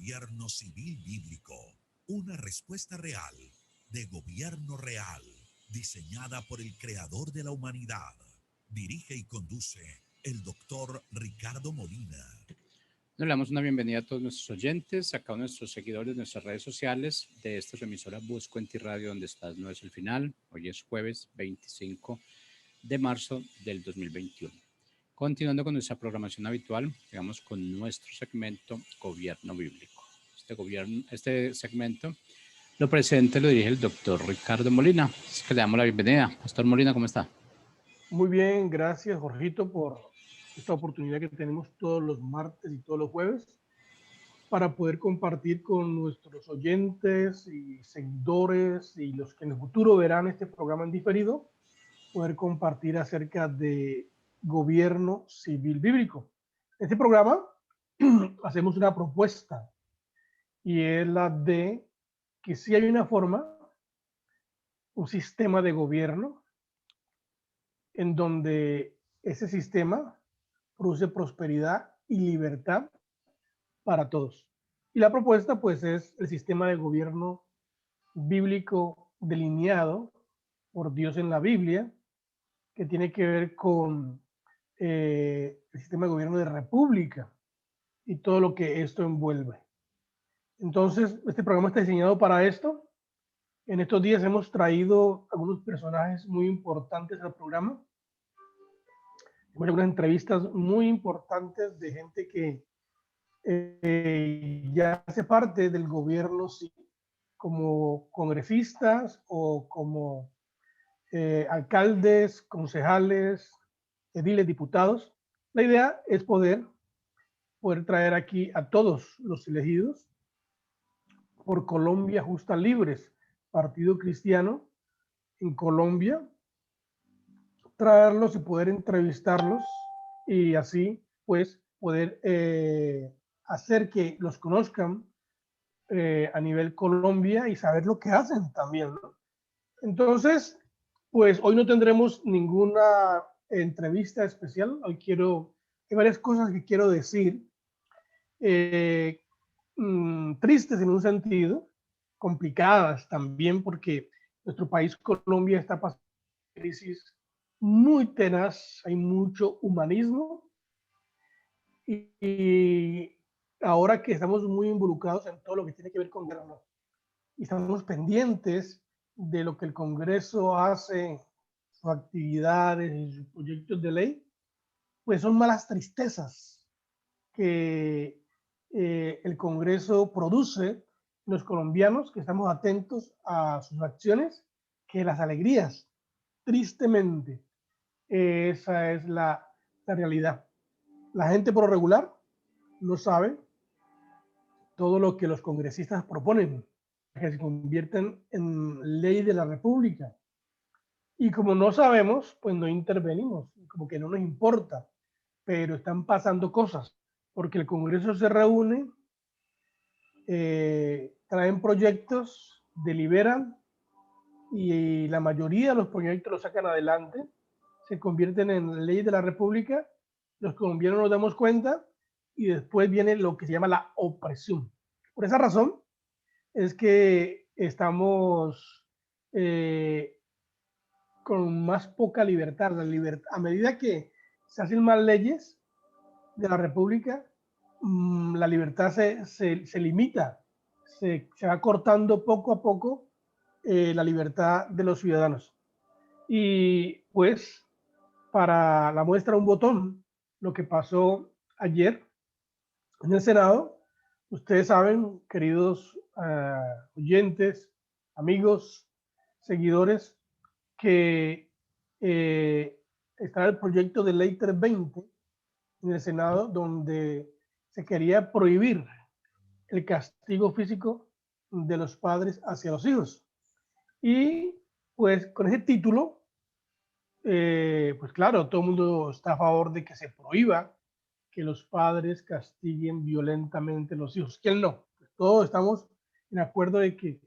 Gobierno Civil Bíblico, una respuesta real de gobierno real, diseñada por el creador de la humanidad. Dirige y conduce el doctor Ricardo Molina. Nos le damos una bienvenida a todos nuestros oyentes, a cada nuestros seguidores de nuestras redes sociales, de esta su emisora Busco en Ti Radio, donde estás, no es el final. Hoy es jueves 25 de marzo del 2021. Continuando con nuestra programación habitual, llegamos con nuestro segmento Gobierno Bíblico. Este segmento lo presenta y lo dirige el doctor Ricardo Molina. Así que le damos la bienvenida. Pastor Molina, ¿cómo está? Muy bien, gracias Jorgito por esta oportunidad que tenemos todos los martes y todos los jueves para poder compartir con nuestros oyentes y seguidores y los que en el futuro verán este programa en diferido, poder compartir acerca de gobierno civil bíblico. En este programa hacemos una propuesta y es la de que si hay una forma, un sistema de gobierno en donde ese sistema produce prosperidad y libertad para todos. Y la propuesta pues es el sistema de gobierno bíblico delineado por Dios en la Biblia, que tiene que ver con el sistema de gobierno de república y todo lo que esto envuelve. Entonces, este programa está diseñado para esto. En estos días hemos traído algunos personajes muy importantes al programa. Hemos hecho unas entrevistas muy importantes de gente que ya hace parte del gobierno, sí, como congresistas o como alcaldes, concejales, ediles, diputados. La idea es poder traer aquí a todos los elegidos por Colombia Justa Libres, Partido Cristiano en Colombia, traerlos y poder entrevistarlos y así pues poder hacer que los conozcan a nivel Colombia y saber lo que hacen también, ¿no? Entonces, pues hoy no tendremos ninguna entrevista especial. Hoy hay varias cosas que quiero decir, tristes en un sentido, complicadas también, porque nuestro país, Colombia, está pasando una crisis muy tenaz, hay mucho humanismo y ahora que estamos muy involucrados en todo lo que tiene que ver con gobierno y estamos pendientes de lo que el Congreso hace, sus actividades y sus proyectos de ley, pues son malas tristezas que el Congreso produce los colombianos, que estamos atentos a sus acciones, que las alegrías, tristemente. Esa es la realidad. La gente por lo regular no sabe todo lo que los congresistas proponen, que se convierten en ley de la República. Y como no sabemos, pues no intervenimos, como que no nos importa, pero están pasando cosas, porque el Congreso se reúne, traen proyectos, deliberan, y la mayoría de los proyectos los sacan adelante, se convierten en ley de la República, los colombianos nos damos cuenta y después viene lo que se llama la opresión. Por esa razón es que estamos con más poca libertad. A medida que se hacen más leyes de la República, la libertad se limita, se va cortando poco a poco la libertad de los ciudadanos. Y pues, para la muestra un botón, lo que pasó ayer en el Senado, ustedes saben, queridos oyentes, amigos, seguidores, que está el proyecto de ley 320 en el Senado, donde se quería prohibir el castigo físico de los padres hacia los hijos. Y pues con ese título, pues claro, todo el mundo está a favor de que se prohíba que los padres castiguen violentamente a los hijos. ¿Quién no? Pues todos estamos en acuerdo de que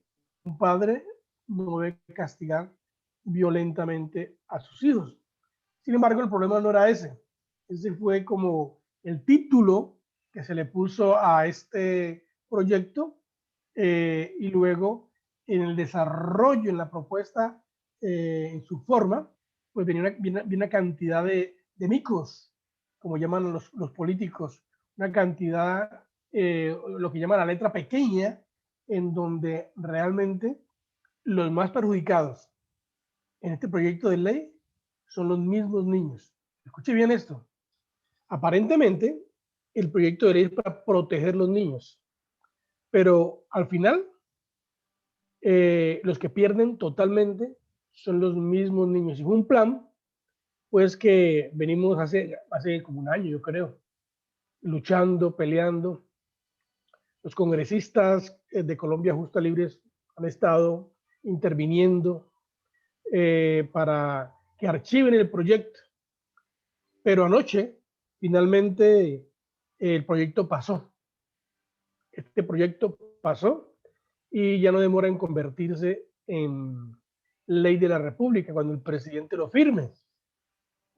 un padre no debe castigar violentamente a sus hijos. Sin embargo, el problema no era ese. Ese fue como el título que se le puso a este proyecto y luego en el desarrollo, en la propuesta, en su forma, pues viene una cantidad de micos, como llaman los políticos, una cantidad, lo que llaman la letra pequeña, en donde realmente los más perjudicados en este proyecto de ley son los mismos niños. Escuche bien esto. Aparentemente, el proyecto de ley es para proteger los niños, pero al final, los que pierden totalmente son los mismos niños. Y fue un plan, pues, que venimos hace como un año, yo creo, luchando, peleando. Los congresistas de Colombia Justa Libres han estado interviniendo para que archiven el proyecto. Pero anoche, finalmente, el proyecto pasó. Este proyecto pasó y ya no demora en convertirse en ley de la República cuando el presidente lo firme.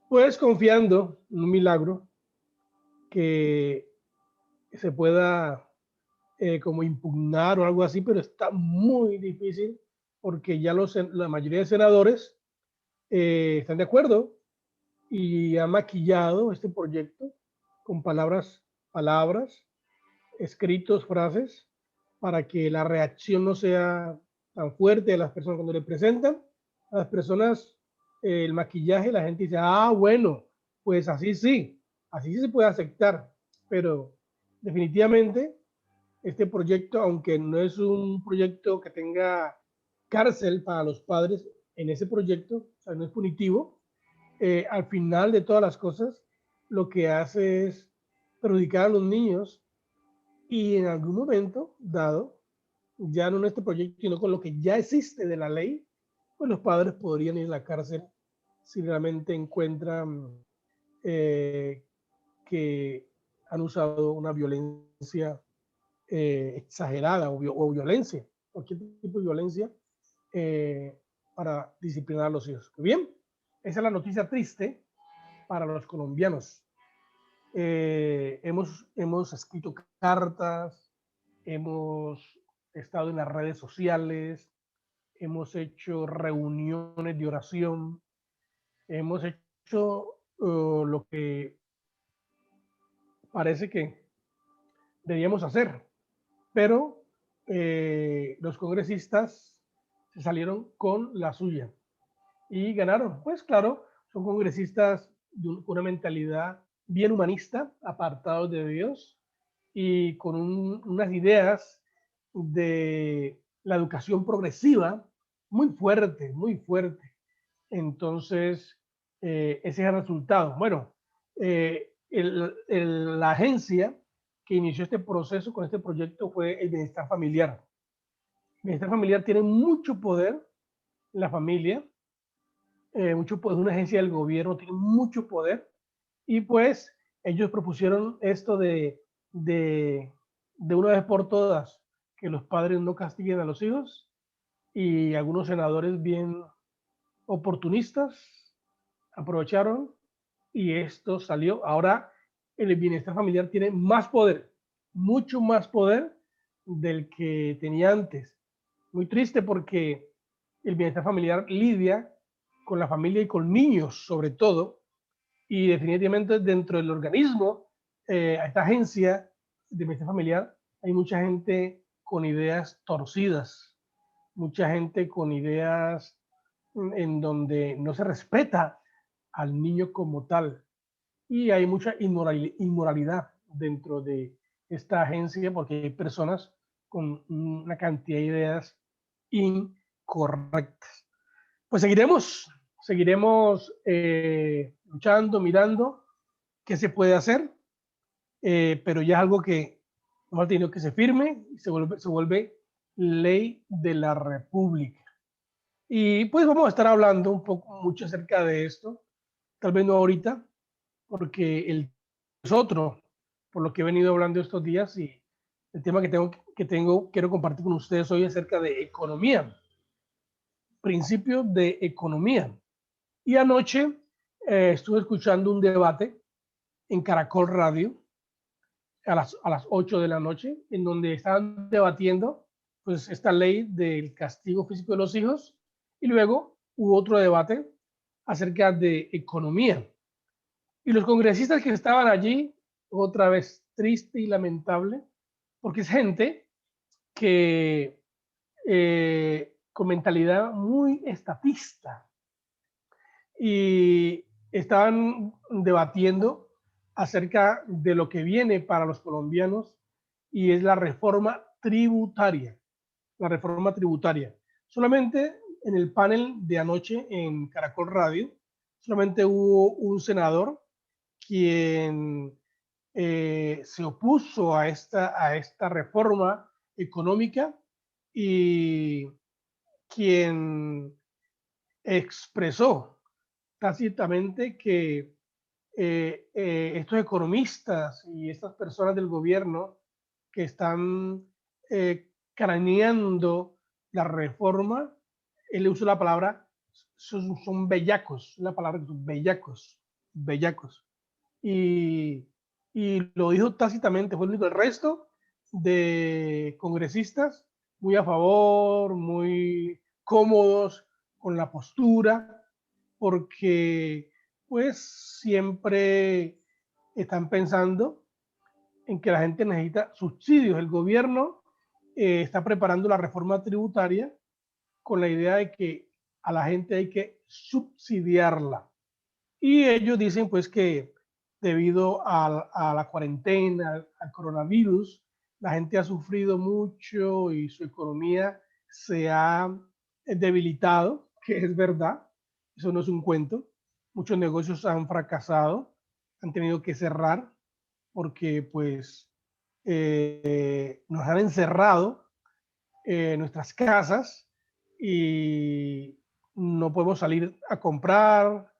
Pues confiando en un milagro que se pueda como impugnar o algo así, pero está muy difícil porque ya la mayoría de senadores están de acuerdo y ha maquillado este proyecto con palabras, escritos, frases, para que la reacción no sea tan fuerte de las personas cuando le presentan. A las personas, el maquillaje, la gente dice, ah, bueno, pues así sí se puede aceptar, pero definitivamente este proyecto, aunque no es un proyecto que tenga cárcel para los padres en ese proyecto, o sea, no es punitivo, al final de todas las cosas, lo que hace es perjudicar a los niños y en algún momento dado, ya no en este proyecto, sino con lo que ya existe de la ley, pues los padres podrían ir a la cárcel si realmente encuentran que han usado una violencia exagerada o violencia, cualquier tipo de violencia para disciplinar a los hijos. Bien, esa es la noticia triste para los colombianos. Hemos escrito cartas, hemos estado en las redes sociales, hemos hecho reuniones de oración, hemos hecho lo que parece que debíamos hacer, pero los congresistas se salieron con la suya y ganaron. Pues claro, son congresistas de una mentalidad bien humanista, apartados de Dios y con unas ideas de la educación progresiva muy fuerte, muy fuerte. Entonces, ese es el resultado. Bueno, la agencia que inició este proceso con este proyecto fue el Bienestar Familiar. El Bienestar Familiar tiene mucho poder en la familia, mucho poder, una agencia del gobierno tiene mucho poder y pues ellos propusieron esto de una vez por todas que los padres no castiguen a los hijos y algunos senadores bien oportunistas aprovecharon y esto salió. Ahora el bienestar familiar tiene más poder, mucho más poder del que tenía antes. Muy triste porque el bienestar familiar lidia con la familia y con niños sobre todo, y definitivamente dentro del organismo, a esta agencia de bienestar familiar, hay mucha gente con ideas torcidas, mucha gente con ideas en donde no se respeta al niño como tal. Y hay mucha inmoralidad dentro de esta agencia porque hay personas con una cantidad de ideas incorrectas. Pues seguiremos luchando, mirando qué se puede hacer, pero ya es algo que no ha tenido que se firme y se vuelve ley de la República. Y pues vamos a estar hablando un poco mucho acerca de esto, tal vez no ahorita, porque el es otro, por lo que he venido hablando estos días y el tema quiero compartir con ustedes hoy acerca de economía, principios de economía. Y anoche estuve escuchando un debate en Caracol Radio a las 8 de la noche, en donde estaban debatiendo pues esta ley del castigo físico de los hijos, y luego hubo otro debate acerca de economía. Y los congresistas que estaban allí, otra vez triste y lamentable, porque es gente que con mentalidad muy estatista, y estaban debatiendo acerca de lo que viene para los colombianos, y es la reforma tributaria. La reforma tributaria. Solamente en el panel de anoche en Caracol Radio, solamente hubo un senador quien se opuso a esta reforma económica, y quien expresó tácitamente que estos economistas y estas personas del gobierno que están craneando la reforma, él usó la palabra, son bellacos, la palabra son bellacos, bellacos. Y lo dijo tácitamente, fue el único. El resto de congresistas muy a favor, muy cómodos con la postura, porque pues siempre están pensando en que la gente necesita subsidios. El gobierno está preparando la reforma tributaria con la idea de que a la gente hay que subsidiarla. Y ellos dicen pues que debido a la cuarentena, al coronavirus, la gente ha sufrido mucho y su economía se ha debilitado, que es verdad, eso no es un cuento. Muchos negocios han fracasado, han tenido que cerrar porque pues nos han encerrado en nuestras casas y no podemos salir a comprar.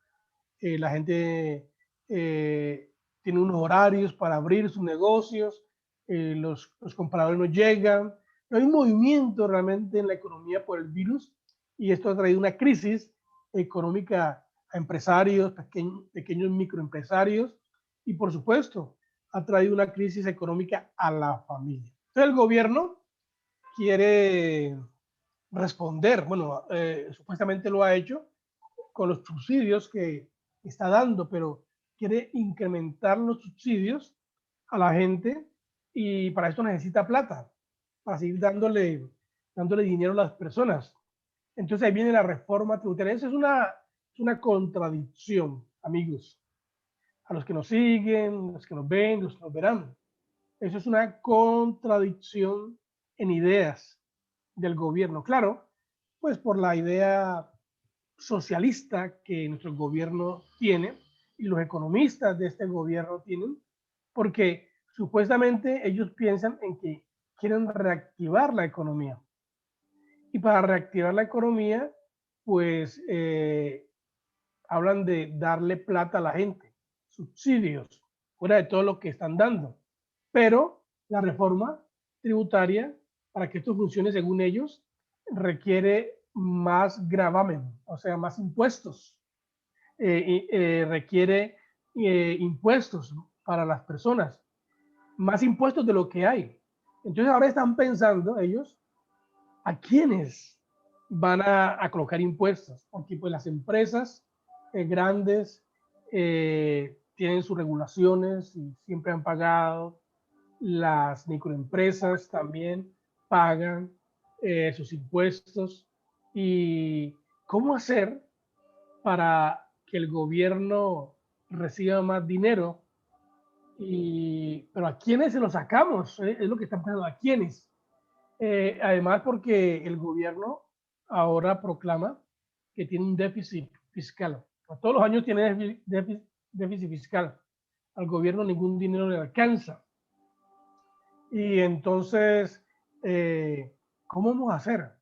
La gente tiene unos horarios para abrir sus negocios, los compradores no llegan. No hay un movimiento realmente en la economía por el virus, y esto ha traído una crisis económica a empresarios, pequeños microempresarios, y por supuesto ha traído una crisis económica a la familia. Entonces el gobierno quiere responder, bueno, supuestamente lo ha hecho con los subsidios que está dando, pero quiere incrementar los subsidios a la gente, y para esto necesita plata, para seguir dándole dinero a las personas. Entonces ahí viene la reforma tributaria. Esa es una contradicción, amigos, a los que nos siguen, los que nos ven, los que nos verán. Eso es una contradicción en ideas del gobierno. Claro, pues por la idea socialista que nuestro gobierno tiene y los economistas de este gobierno tienen, porque supuestamente ellos piensan en que quieren reactivar la economía. Y para reactivar la economía, pues hablan de darle plata a la gente, subsidios, fuera de todo lo que están dando. Pero la reforma tributaria, para que esto funcione según ellos, requiere más gravamen, o sea, más impuestos. Requiere impuestos para las personas, más impuestos de lo que hay. Entonces ahora están pensando ellos a quiénes van a colocar impuestos, porque pues las empresas grandes tienen sus regulaciones y siempre han pagado. Las microempresas también pagan sus impuestos. ¿Y cómo hacer para que el gobierno reciba más dinero? Pero ¿a quiénes se lo sacamos? Es lo que están pensando, ¿a quiénes? Además, porque el gobierno ahora proclama que tiene un déficit fiscal. Todos los años tiene déficit fiscal. Al gobierno ningún dinero le alcanza. Y entonces, ¿cómo vamos a hacer?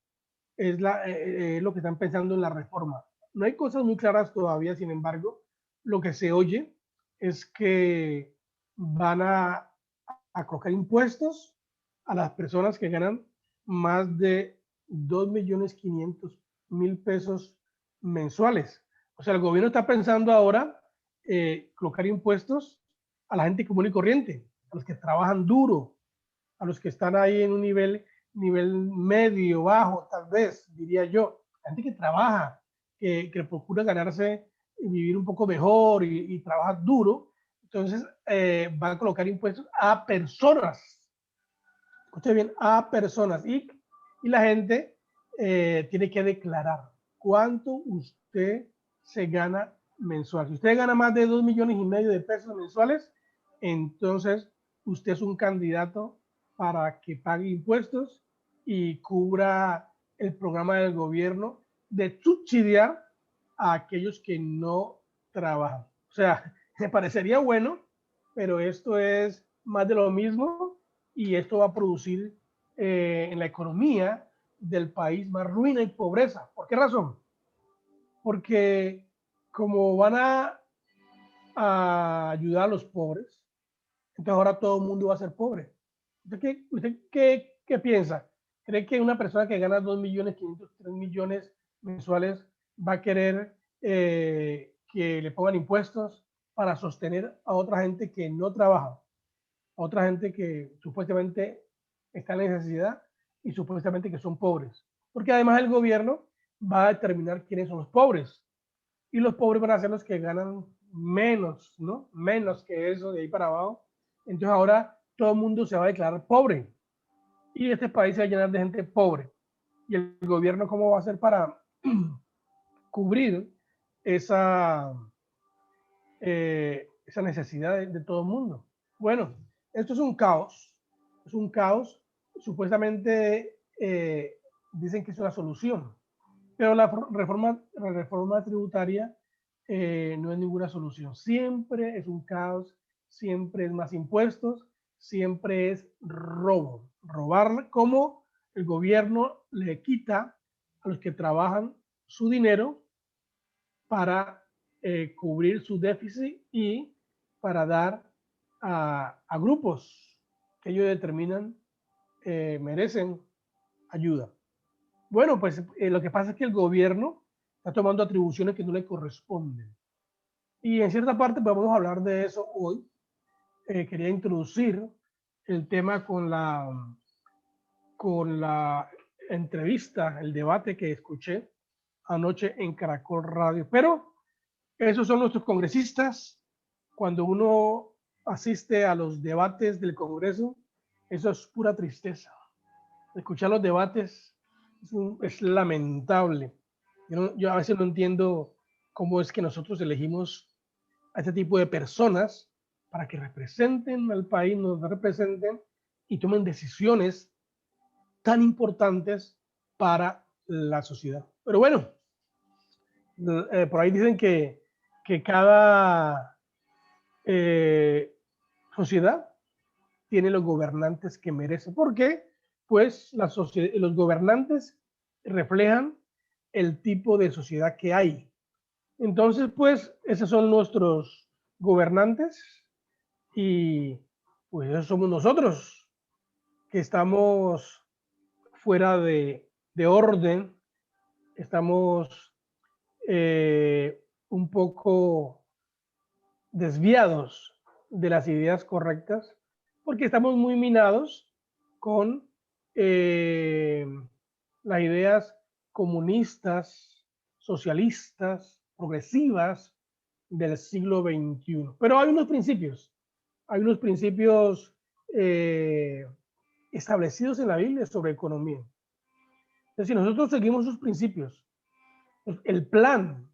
Es lo que están pensando en la reforma. No hay cosas muy claras todavía, sin embargo, lo que se oye es que van a colocar impuestos a las personas que ganan más de 2.500.000 pesos mensuales. O sea, el gobierno está pensando ahora colocar impuestos a la gente común y corriente, a los que trabajan duro, a los que están ahí en un nivel medio, bajo, tal vez, diría yo. Gente que trabaja, que procura ganarse y vivir un poco mejor y trabaja duro. Entonces, van a colocar impuestos a personas. Escuche bien, a personas. Y la gente tiene que declarar cuánto usted se gana mensual. Si usted gana más de 2,5 millones de pesos mensuales, entonces usted es un candidato para que pague impuestos y cubra el programa del gobierno de subsidiar a aquellos que no trabajan. O sea, me parecería bueno, pero esto es más de lo mismo y esto va a producir en la economía del país más ruina y pobreza. ¿Por qué razón? Porque como van a ayudar a los pobres, entonces ahora todo el mundo va a ser pobre. ¿Usted qué piensa? ¿Cree que una persona que gana 2,500,000, 3 millones mensuales va a querer que le pongan impuestos para sostener a otra gente que no trabaja? A otra gente que supuestamente está en necesidad y supuestamente que son pobres. Porque además el gobierno va a determinar quiénes son los pobres. Y los pobres van a ser los que ganan menos, ¿no? Menos que eso de ahí para abajo. Entonces ahora todo el mundo se va a declarar pobre. Y este país se va a llenar de gente pobre. ¿Y el gobierno cómo va a hacer para cubrir esa, esa necesidad de todo el mundo? Bueno, esto es un caos. Es un caos. Supuestamente dicen que es una solución. Pero la reforma tributaria no es ninguna solución. Siempre es un caos, siempre es más impuestos, siempre es robo. Robar como el gobierno le quita a los que trabajan su dinero para cubrir su déficit y para dar a grupos que ellos determinan merecen ayuda. Bueno, pues lo que pasa es que el gobierno está tomando atribuciones que no le corresponden. Y en cierta parte pues, vamos a hablar de eso hoy. Quería introducir el tema con la entrevista, el debate que escuché anoche en Caracol Radio. Pero esos son nuestros congresistas. Cuando uno asiste a los debates del Congreso, eso es pura tristeza. Escuchar los debates es lamentable. Yo a veces no entiendo cómo es que nosotros elegimos a este tipo de personas para que representen al país, nos representen y tomen decisiones tan importantes para la sociedad. Pero bueno, por ahí dicen que cada sociedad tiene los gobernantes que merece. ¿Por qué? Pues los gobernantes reflejan el tipo de sociedad que hay. Entonces, pues, esos son nuestros gobernantes y pues esos somos nosotros que estamos fuera de orden, estamos un poco desviados de las ideas correctas porque estamos muy minados con las ideas comunistas, socialistas, progresivas del siglo XXI. Pero hay unos principios establecidos en la Biblia sobre economía. Entonces, si nosotros seguimos esos principios, el plan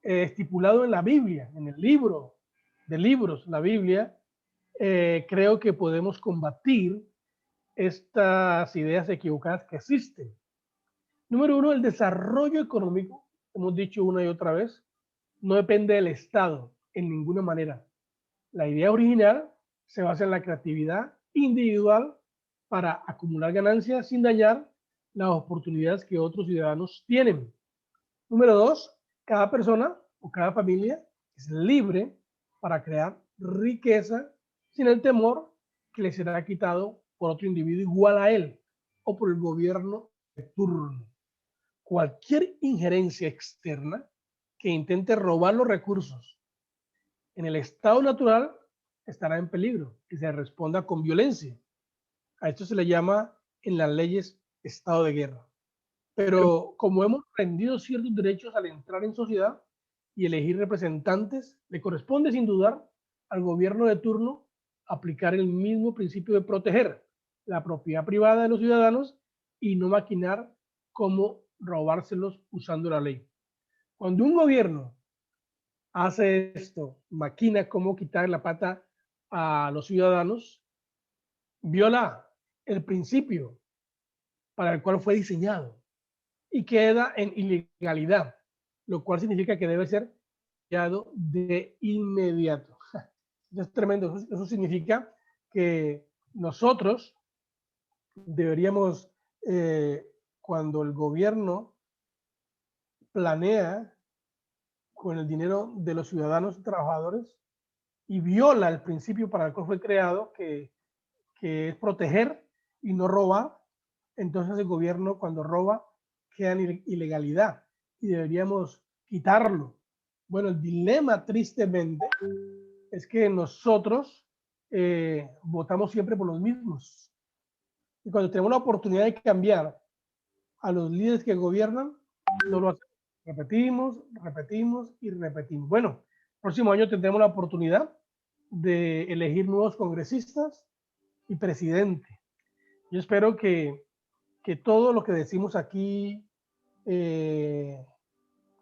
estipulado en la Biblia, en el libro de libros, la Biblia, creo que podemos combatir estas ideas equivocadas que existen. Número uno, el desarrollo económico, hemos dicho una y otra vez, no depende del Estado en ninguna manera. La idea original se basa en la creatividad individual para acumular ganancias sin dañar las oportunidades que otros ciudadanos tienen. Número dos, cada persona o cada familia es libre para crear riqueza sin el temor que le será quitado por otro individuo igual a él o por el gobierno de turno. Cualquier injerencia externa que intente robar los recursos en el estado natural, estará en peligro y se responda con violencia. A esto se le llama en las leyes estado de guerra. Pero como hemos rendido ciertos derechos al entrar en sociedad y elegir representantes, le corresponde sin dudar al gobierno de turno aplicar el mismo principio de proteger la propiedad privada de los ciudadanos y no maquinar cómo robárselos usando la ley. Cuando un gobierno hace esto, maquina cómo quitar la pata a los ciudadanos, viola el principio para el cual fue diseñado y queda en ilegalidad, lo cual significa que debe ser cambiado de inmediato. Eso es tremendo. Eso significa que nosotros deberíamos, cuando el gobierno planea con el dinero de los ciudadanos y trabajadores y viola el principio para el cual fue creado, que es proteger y no robar, entonces el gobierno cuando roba queda en ilegalidad y deberíamos quitarlo. Bueno, el dilema tristemente es que nosotros votamos siempre por los mismos. Y cuando tenemos la oportunidad de cambiar a los líderes que gobiernan, no lo hacemos. Repetimos, repetimos y repetimos. Bueno, el próximo año tendremos la oportunidad de elegir nuevos congresistas y presidente. Yo espero que todo lo que decimos aquí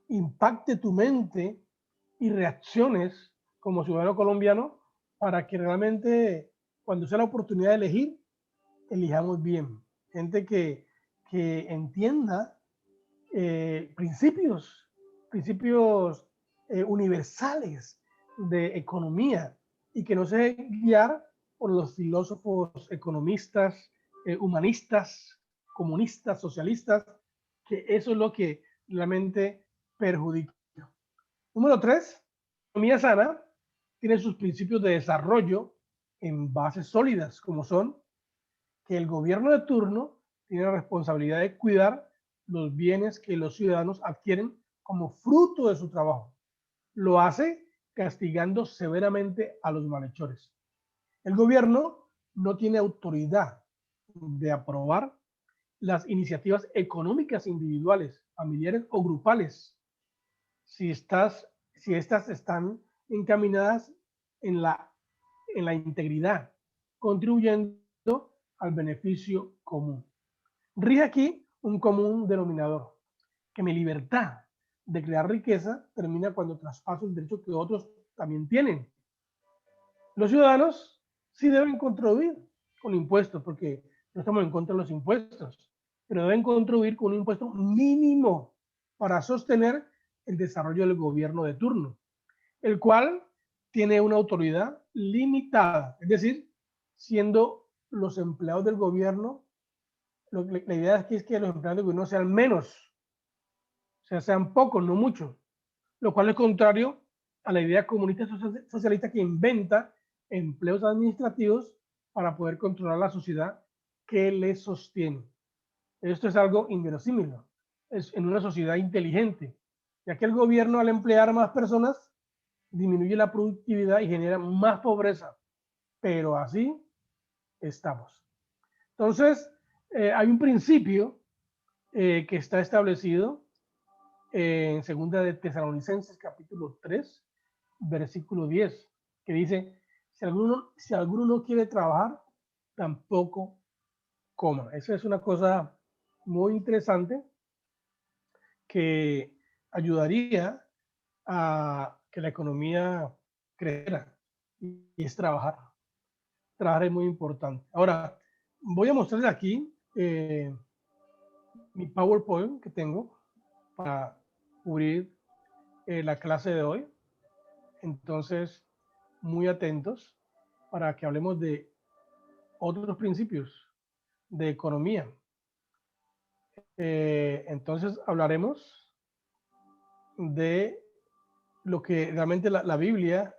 impacte tu mente y reacciones como ciudadano colombiano para que realmente cuando sea la oportunidad de elegir, elijamos bien. Gente que entienda principios universales de economía y que no se deje guiar por los filósofos economistas, humanistas, comunistas, socialistas, que eso es lo que realmente perjudica. Número 3, economía sana tiene sus principios de desarrollo en bases sólidas, como son que el gobierno de turno tiene la responsabilidad de cuidar los bienes que los ciudadanos adquieren como fruto de su trabajo. Lo hace castigando severamente a los malhechores. El gobierno no tiene autoridad de aprobar las iniciativas económicas individuales, familiares o grupales si estas están encaminadas en la integridad, contribuyendo al beneficio común. Rige aquí un común denominador, que mi libertad de crear riqueza termina cuando traspaso el derecho que otros también tienen. Los ciudadanos sí deben contribuir con impuestos, porque no estamos en contra de los impuestos, pero deben contribuir con un impuesto mínimo para sostener el desarrollo del gobierno de turno, el cual tiene una autoridad limitada, es decir, siendo los empleados del gobierno, la idea aquí es que los empleados del gobierno sean menos, o sea, sean pocos, no muchos, lo cual es contrario a la idea comunista socialista que inventa empleos administrativos para poder controlar la sociedad que les sostiene. Esto es algo inverosímil, es en una sociedad inteligente, ya que el gobierno al emplear más personas disminuye la productividad y genera más pobreza, pero así estamos. Entonces, hay un principio que está establecido en segunda de Tesalonicenses capítulo 3, versículo 10, que dice, si alguno no quiere trabajar, tampoco coma. Eso es una cosa muy interesante que ayudaría a que la economía creciera, y es trabajar. Trabajar es muy importante. Ahora, voy a mostrarles aquí mi PowerPoint que tengo para cubrir la clase de hoy. Entonces, muy atentos para que hablemos de otros principios de economía. Entonces, hablaremos de lo que realmente la Biblia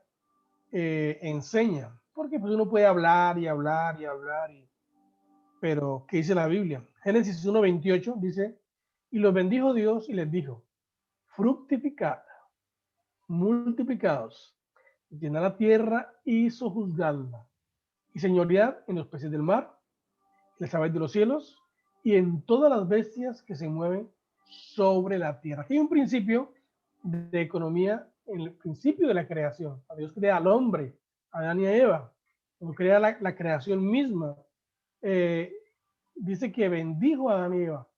enseña, porque pues uno puede hablar y hablar y hablar, pero ¿qué dice la Biblia? Génesis 1:28 dice, y los bendijo Dios y les dijo, fructificad, multiplicados, llenar la tierra y sojuzgarla, y señorear en los peces del mar, en las aves de los cielos y en todas las bestias que se mueven sobre la tierra. Aquí hay un principio de economía en el principio de la creación. Dios crea al hombre, a Adán y a Eva, cuando crea la creación misma. Eh, dice que bendijo a Adán y Eva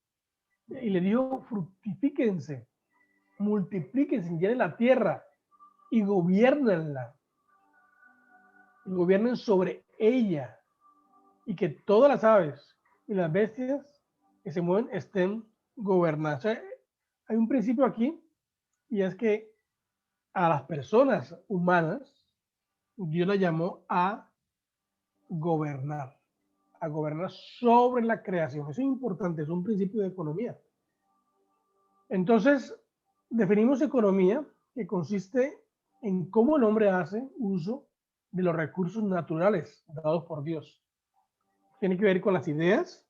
y le dijo: fructifíquense, multiplíquense, llenen la tierra y gobiernenla, y gobiernen sobre ella, y que todas las aves y las bestias que se mueven estén gobernadas. O sea, hay un principio aquí, y es que a las personas humanas Dios las llamó gobernar, a gobernar sobre la creación. Eso es importante, es un principio de economía. Entonces, definimos economía, que consiste en cómo el hombre hace uso de los recursos naturales dados por Dios. Tiene que ver con las ideas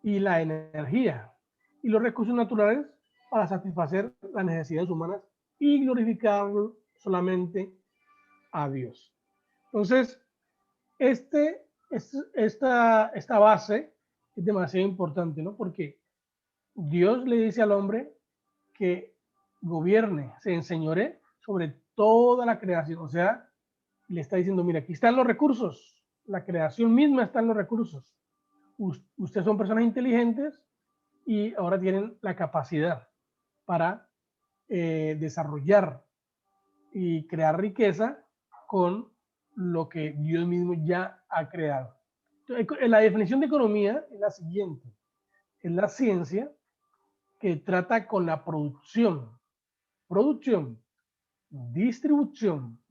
y la energía y los recursos naturales para satisfacer las necesidades humanas y glorificar solamente a Dios. Entonces, esta base es demasiado importante, ¿no? Porque Dios le dice al hombre que gobierne, se enseñore sobre toda la creación. O sea, le está diciendo: mira, aquí están los recursos, la creación misma está en los recursos. Ustedes son personas inteligentes y ahora tienen la capacidad para desarrollar y crear riqueza con lo que Dios mismo ya ha creado. Entonces, la definición de economía es la siguiente: es la ciencia que trata con la producción, distribución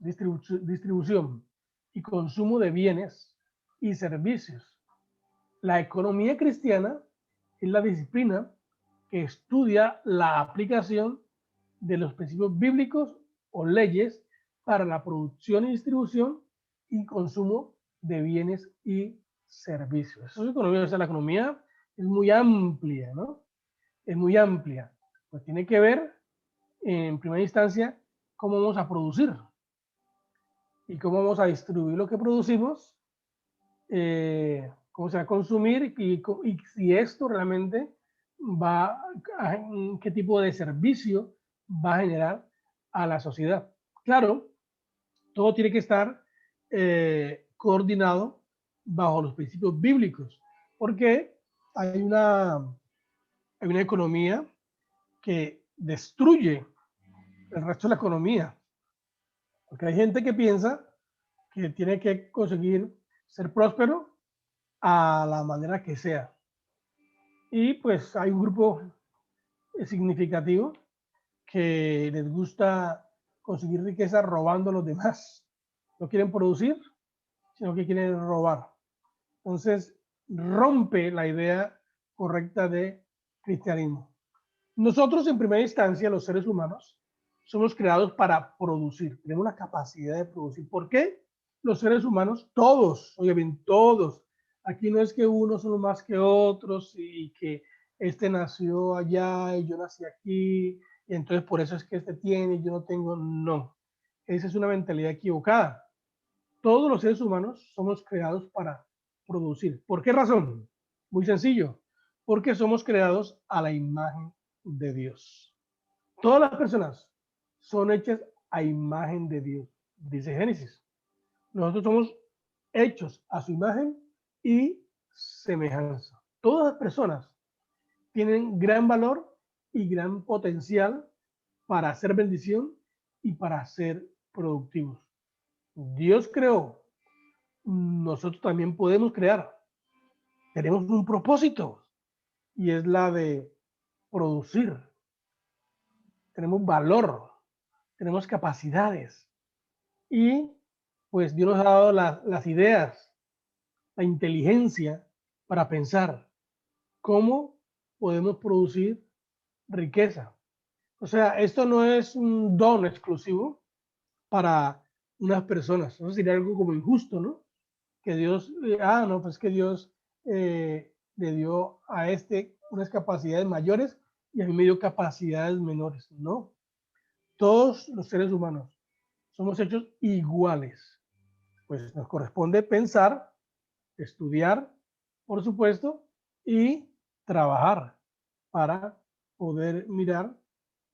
y consumo de bienes y servicios. La economía cristiana es la disciplina que estudia la aplicación de los principios bíblicos o leyes para la producción y distribución y consumo de bienes y servicios. Eso es economía. O sea, la economía es muy amplia, ¿no? Es muy amplia. Pues tiene que ver, en primera instancia, cómo vamos a producir y cómo vamos a distribuir lo que producimos, cómo se va a consumir y si esto realmente va a, qué tipo de servicio va a generar a la sociedad. Claro, todo tiene que estar coordinado bajo los principios bíblicos, porque hay una economía que destruye el resto de la economía, porque hay gente que piensa que tiene que conseguir ser próspero a la manera que sea. Y pues hay un grupo significativo que les gusta conseguir riqueza robando a los demás. No quieren producir, sino que quieren robar. Entonces, rompe la idea correcta de cristianismo. Nosotros, en primera instancia, los seres humanos, somos creados para producir. Tenemos la capacidad de producir. ¿Por qué? Los seres humanos, todos, oye bien, todos. Aquí no es que unos son más que otros y que este nació allá y yo nací aquí, y entonces por eso es que este tiene y yo no tengo. No. Esa es una mentalidad equivocada. Todos los seres humanos somos creados para producir. ¿Por qué razón? Muy sencillo. Porque somos creados a la imagen de Dios. Todas las personas son hechas a imagen de Dios, dice Génesis. Nosotros somos hechos a su imagen y semejanza. Todas las personas tienen gran valor y gran potencial para hacer bendición y para ser productivos. Dios creó, nosotros también podemos crear. Tenemos un propósito y es la de producir. Tenemos valor, tenemos capacidades y pues Dios nos ha dado las ideas, la inteligencia para pensar cómo podemos producir riqueza. O sea, esto no es un don exclusivo para unas personas. Eso sería algo como injusto, ¿no? Que Dios, no, pues que Dios le dio a este unas capacidades mayores y a mí me dio capacidades menores. No, todos los seres humanos somos hechos iguales. Pues nos corresponde pensar, estudiar, por supuesto, y trabajar para poder mirar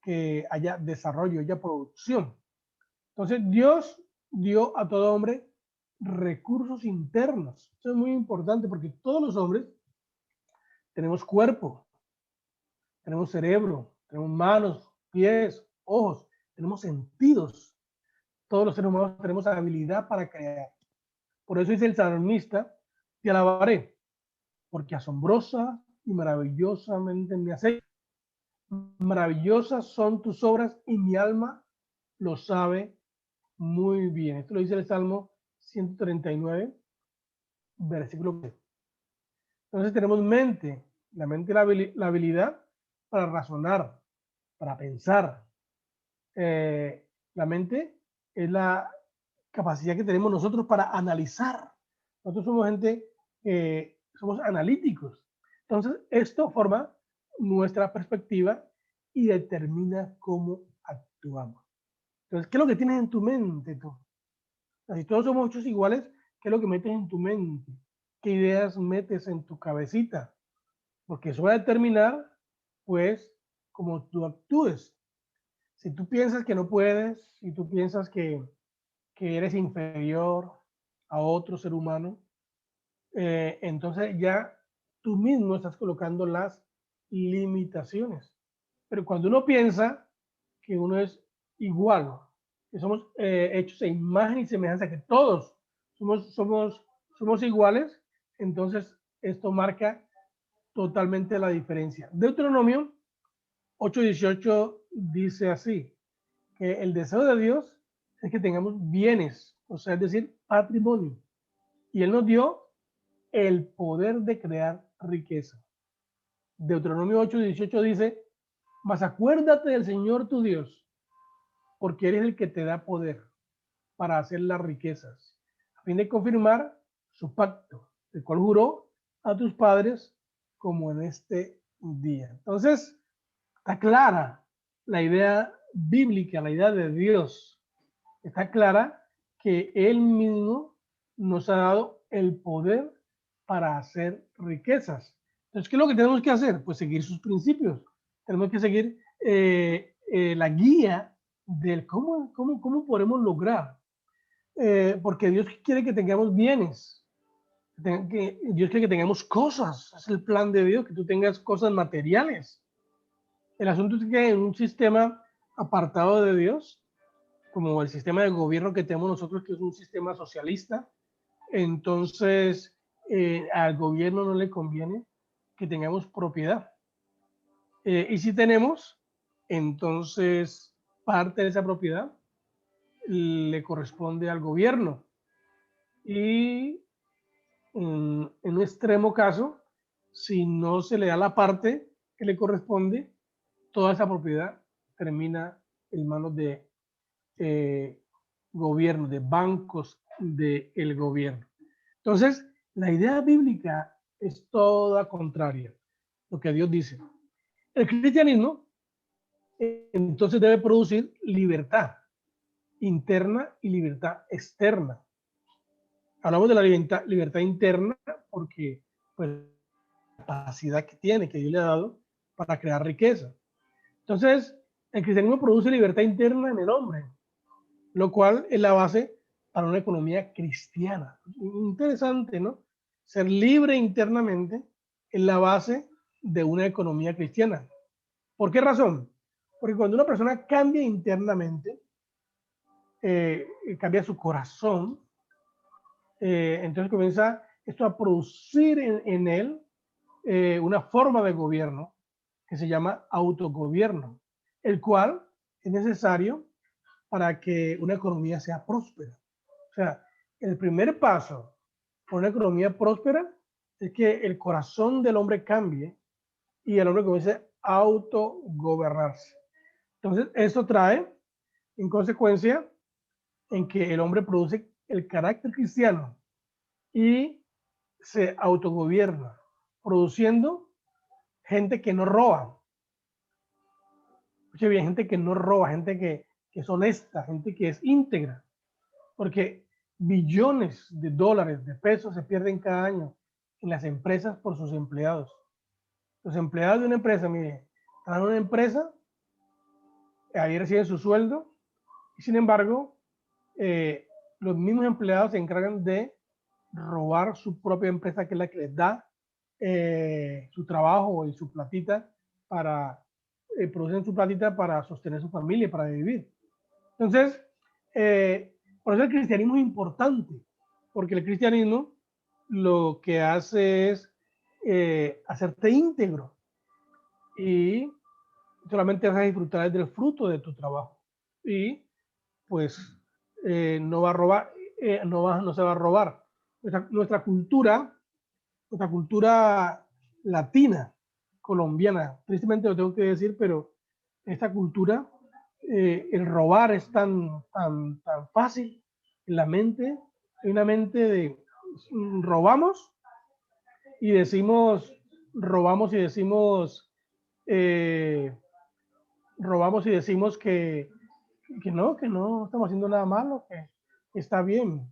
que haya desarrollo, haya producción. Entonces, Dios dio a todo hombre recursos internos. Eso es muy importante porque todos los hombres tenemos cuerpo, tenemos cerebro, tenemos manos, pies, ojos, tenemos sentidos. Todos los seres humanos tenemos habilidad para crear. Por eso dice el salmista, te alabaré, porque asombrosa y maravillosamente me has hecho. Maravillosas son tus obras y mi alma lo sabe muy bien. Esto lo dice el Salmo 139, versículo 3. Entonces tenemos mente, la mente la habilidad para razonar, para pensar. La mente es la capacidad que tenemos nosotros para analizar. Nosotros somos gente, somos analíticos. Entonces, esto forma nuestra perspectiva y determina cómo actuamos. Entonces, ¿qué es lo que tienes en tu mente tú? Si todos somos hechos iguales, ¿qué es lo que metes en tu mente? ¿Qué ideas metes en tu cabecita? Porque eso va a determinar, pues, cómo tú actúes. Si tú piensas que no puedes, si tú piensas que eres inferior a otro ser humano, entonces ya tú mismo estás colocando las limitaciones. Pero cuando uno piensa que uno es igual, que somos hechos a imagen y semejanza, que todos somos iguales, entonces esto marca totalmente la diferencia. Deuteronomio 8:18 dice así, que el deseo de Dios es que tengamos bienes, o sea, es decir, patrimonio. Y Él nos dio el poder de crear riqueza. Deuteronomio 8:18 dice, mas acuérdate del Señor tu Dios, porque Él es el que te da poder para hacer las riquezas, a fin de confirmar su pacto, el cual juró a tus padres como en este día. Entonces, está clara la idea bíblica, la idea de Dios. Está clara que Él mismo nos ha dado el poder para hacer riquezas. Entonces, ¿qué es lo que tenemos que hacer? Pues seguir sus principios. Tenemos que seguir la guía del cómo podemos lograr. Porque Dios quiere que tengamos bienes. Dios quiere que tengamos cosas. Es el plan de Dios, que tú tengas cosas materiales. El asunto es que en un sistema apartado de Dios, como el sistema de gobierno que tenemos nosotros, que es un sistema socialista, entonces al gobierno no le conviene que tengamos propiedad. Y si tenemos, entonces parte de esa propiedad le corresponde al gobierno. Y en un extremo caso, si no se le da la parte que le corresponde, toda esa propiedad termina en manos de gobierno, de bancos del gobierno. Entonces, la idea bíblica es toda contraria, lo que Dios dice. El cristianismo entonces debe producir libertad interna y libertad externa. Hablamos de la libertad interna porque pues, la capacidad que tiene, que Dios le ha dado para crear riqueza. Entonces, el cristianismo produce libertad interna en el hombre, lo cual es la base para una economía cristiana. Interesante, ¿no? Ser libre internamente es la base de una economía cristiana. ¿Por qué razón? Porque cuando una persona cambia internamente, cambia su corazón, entonces comienza esto a producir en él una forma de gobierno que se llama autogobierno, el cual es necesario para que una economía sea próspera. O sea, el primer paso para una economía próspera es que el corazón del hombre cambie y el hombre comience a autogobernarse. Entonces, eso trae, en consecuencia, en que el hombre produce el carácter cristiano y se autogobierna, produciendo gente que no roba. Escuche bien, gente que no roba, gente que es honesta, gente que es íntegra, porque billones de dólares, de pesos se pierden cada año en las empresas por sus empleados. Los empleados de una empresa, mire, están en una empresa, ahí reciben su sueldo, y sin embargo, los mismos empleados se encargan de robar su propia empresa, que es la que les da su trabajo y su platita para producen su platita para sostener su familia, para vivir. Entonces, por eso el cristianismo es importante, porque el cristianismo lo que hace es hacerte íntegro y solamente vas a disfrutar del fruto de tu trabajo. Y pues no va a robar, no se va a robar. Nuestra cultura latina, colombiana, tristemente lo tengo que decir, pero esta cultura, el robar es tan fácil en la mente. Hay una mente de robamos y decimos, robamos y decimos, eh, robamos y decimos que no estamos haciendo nada malo, que está bien.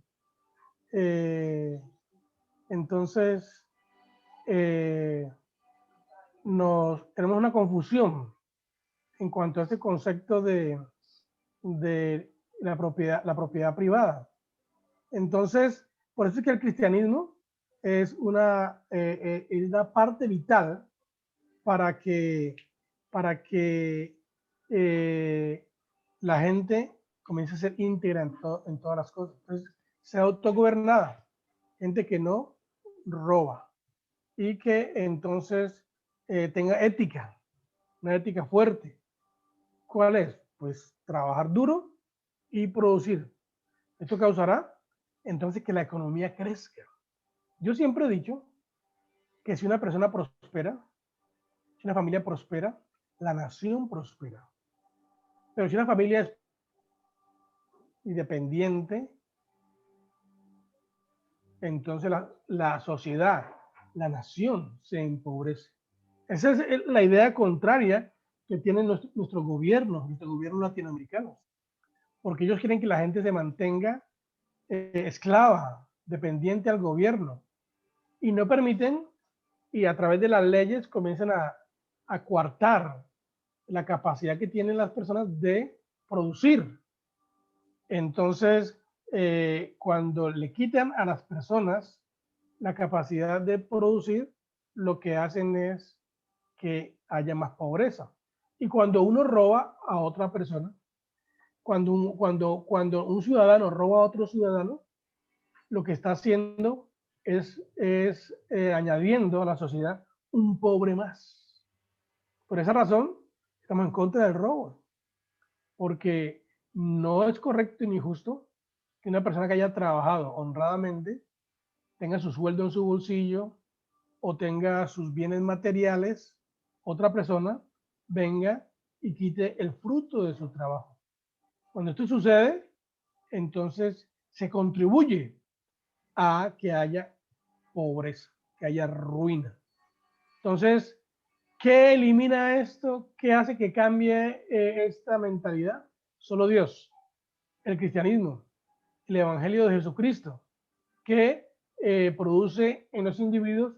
Entonces, tenemos una confusión en cuanto a este concepto de la propiedad privada. Entonces, por eso es que el cristianismo es una parte vital para que la gente comience a ser íntegra en todas las cosas. Entonces, sea autogobernada, gente que no roba y que entonces tenga ética, una ética fuerte. ¿Cuál es? Pues trabajar duro y producir. Esto causará entonces que la economía crezca. Yo siempre he dicho que si una persona prospera, si una familia prospera, la nación prospera. Pero si una familia es independiente, entonces la sociedad, la nación se empobrece. Esa es la idea contraria que tienen nuestros gobiernos latinoamericanos, porque ellos quieren que la gente se mantenga esclava, dependiente al gobierno, y no permiten, y a través de las leyes comienzan a coartar la capacidad que tienen las personas de producir. Entonces, cuando le quitan a las personas la capacidad de producir, lo que hacen es que haya más pobreza. Y cuando uno roba a otra persona, cuando un ciudadano roba a otro ciudadano, lo que está haciendo es añadiendo a la sociedad un pobre más. Por esa razón, estamos en contra del robo, porque no es correcto ni justo que una persona que haya trabajado honradamente tenga su sueldo en su bolsillo o tenga sus bienes materiales, otra persona venga y quite el fruto de su trabajo. Cuando esto sucede, entonces se contribuye a que haya pobreza, que haya ruina. Entonces, ¿qué elimina esto? ¿Qué hace que cambie esta mentalidad? Solo Dios, el cristianismo, el evangelio de Jesucristo, que produce en los individuos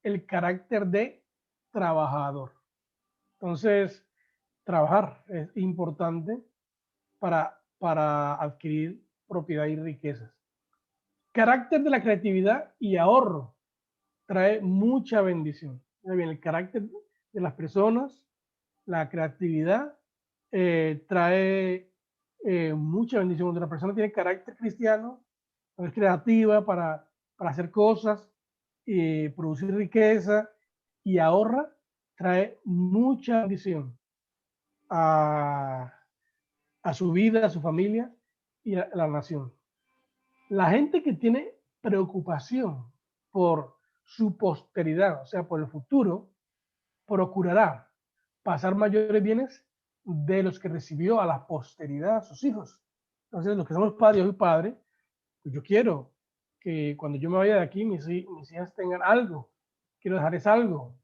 el carácter de trabajador. Entonces, trabajar es importante para adquirir propiedad y riquezas. Carácter de la creatividad y ahorro trae mucha bendición. Bien, el carácter de las personas, la creatividad trae mucha bendición. Cuando una persona tiene carácter cristiano, es creativa para hacer cosas, producir riqueza y ahorra, trae mucha bendición a, a su vida, a su familia y a la nación. La gente que tiene preocupación por su posteridad, o sea, por el futuro, procurará pasar mayores bienes de los que recibió a la posteridad, a sus hijos. Entonces, los que somos padres, yo soy padre, pues yo quiero que cuando yo me vaya de aquí, mis hijas tengan algo, quiero dejarles algo,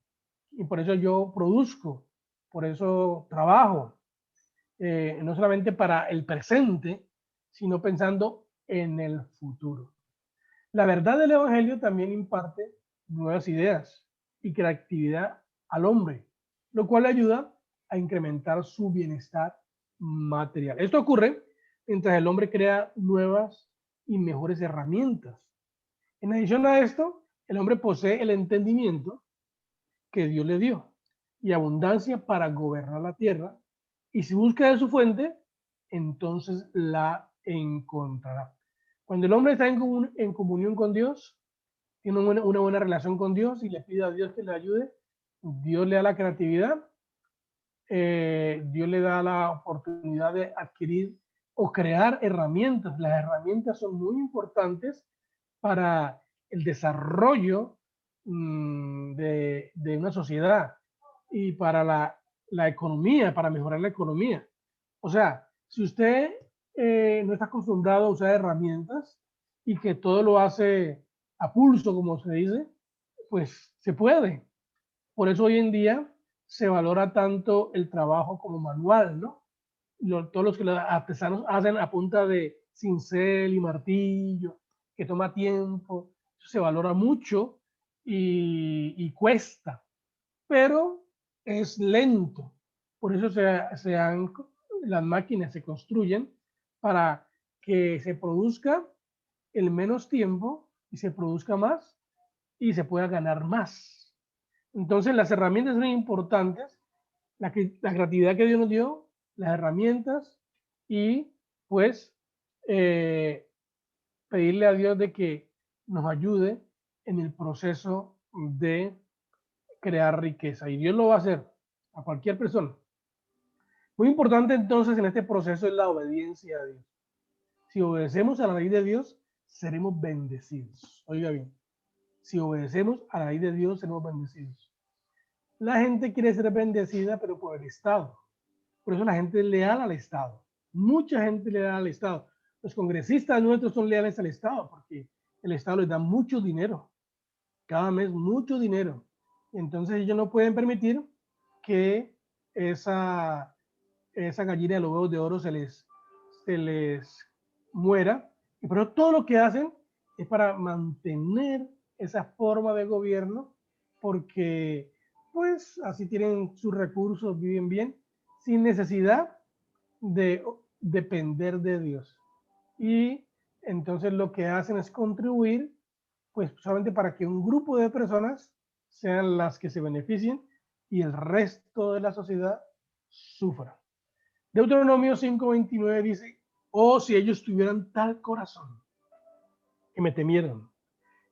y por eso yo produzco, por eso trabajo. no solamente para el presente, sino pensando en el futuro. La verdad del Evangelio también imparte nuevas ideas y creatividad al hombre, lo cual le ayuda a incrementar su bienestar material. Esto ocurre mientras el hombre crea nuevas y mejores herramientas. En adición a esto, el hombre posee el entendimiento que Dios le dio y abundancia para gobernar la tierra, y si busca de su fuente, entonces la encontrará. Cuando el hombre está en comunión con Dios, tiene una buena relación con Dios y le pide a Dios que le ayude, Dios le da la creatividad, Dios le da la oportunidad de adquirir o crear herramientas. Las herramientas son muy importantes para el desarrollo de una sociedad y para la economía, para mejorar la economía. O sea, si usted no está acostumbrado a usar herramientas y que todo lo hace a pulso, como se dice, pues se puede. Por eso hoy en día se valora tanto el trabajo como manual, ¿no? Todos los que los artesanos hacen a punta de cincel y martillo, que toma tiempo, eso se valora mucho y cuesta, pero es lento. Por eso las máquinas se construyen para que se produzca en menos tiempo y se produzca más y se pueda ganar más. Entonces las herramientas son importantes, la creatividad que Dios nos dio, las herramientas y pues eh, pedirle a Dios de que nos ayude en el proceso de crear riqueza. Y Dios lo va a hacer a cualquier persona. Muy importante entonces en este proceso es la obediencia a Dios. Si obedecemos a la ley de Dios, seremos bendecidos. Oiga bien, si obedecemos a la ley de Dios, seremos bendecidos. La gente quiere ser bendecida, pero por el Estado. Por eso la gente es leal al Estado. Mucha gente leal al Estado. Los congresistas nuestros son leales al Estado porque el Estado les da mucho dinero. Cada mes mucho dinero. Entonces ellos no pueden permitir que esa gallina de los huevos de oro se les muera. Y por eso todo lo que hacen es para mantener esa forma de gobierno, porque pues así tienen sus recursos, viven bien, sin necesidad de depender de Dios. Y entonces lo que hacen es contribuir, pues solamente para que un grupo de personas sean las que se beneficien y el resto de la sociedad sufra. Deuteronomio 5:29 dice, oh, si ellos tuvieran tal corazón, que me temieran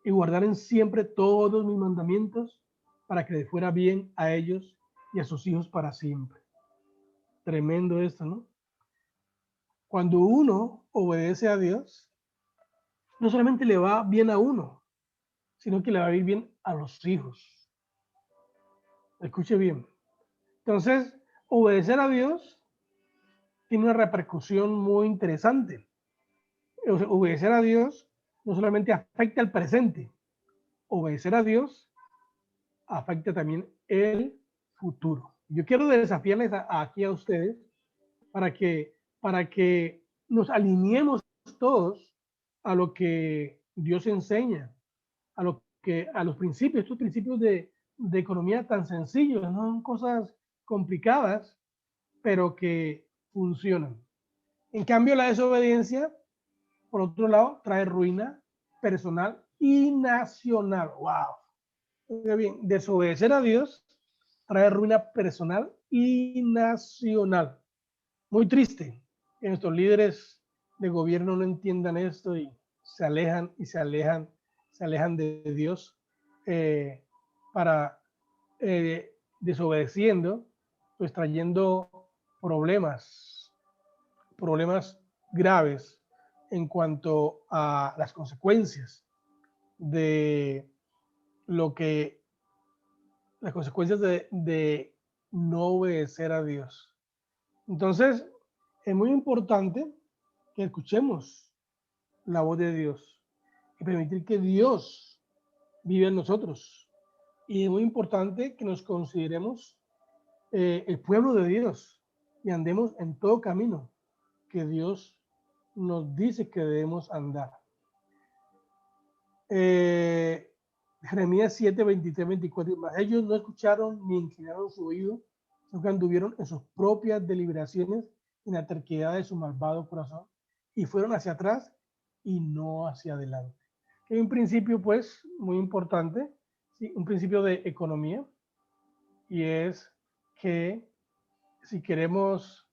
y guardaran siempre todos mis mandamientos para que les fuera bien a ellos y a sus hijos para siempre. Tremendo esto, ¿no? Cuando uno obedece a Dios, no solamente le va bien a uno, sino que le va a ir bien a los hijos. Escuche bien. Entonces, obedecer a Dios tiene una repercusión muy interesante. Obedecer a Dios no solamente afecta el presente, obedecer a Dios afecta también el futuro. Yo quiero desafiarles aquí a ustedes para que nos alineemos todos a lo que Dios enseña, a los principios, estos principios de economía tan sencillos, no son cosas complicadas, pero que funcionan. En cambio, la desobediencia, por otro lado, trae ruina personal y nacional. ¡Wow! Muy bien, desobedecer a Dios trae ruina personal y nacional. Muy triste que nuestros líderes de gobierno no entiendan esto y se alejan y se alejan de Dios para desobedeciendo, pues trayendo problemas graves en cuanto a las consecuencias de lo que, las consecuencias de no obedecer a Dios. Entonces, es muy importante que escuchemos la voz de Dios y permitir que Dios viva en nosotros. Y es muy importante que nos consideremos el pueblo de Dios y andemos en todo camino que Dios nos dice que debemos andar. Jeremías 7, 23, 24, más ellos no escucharon ni inclinaron su oído, sino que anduvieron en sus propias deliberaciones, en la terquedad de su malvado corazón, y fueron hacia atrás y no hacia adelante. Hay un principio, pues, muy importante, ¿sí? Un principio de economía, y es que si queremos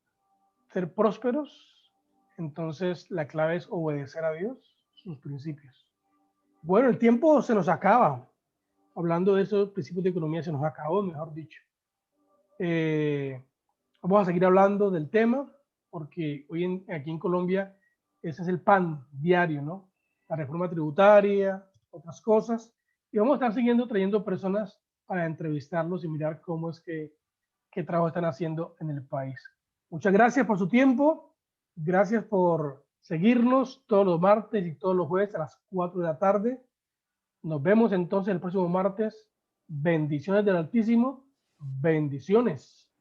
ser prósperos, entonces la clave es obedecer a Dios, sus principios. Bueno, el tiempo se nos acaba. Hablando de esos principios de economía, se nos acabó, mejor dicho. Vamos a seguir hablando del tema, porque aquí en Colombia ese es el pan diario, ¿no? La reforma tributaria, otras cosas. Y vamos a estar siguiendo trayendo personas para entrevistarlos y mirar cómo es que qué trabajo están haciendo en el país. Muchas gracias por su tiempo. Gracias por seguirnos todos los martes y todos los jueves a las 4 de la tarde. Nos vemos entonces el próximo martes. Bendiciones del Altísimo. Bendiciones.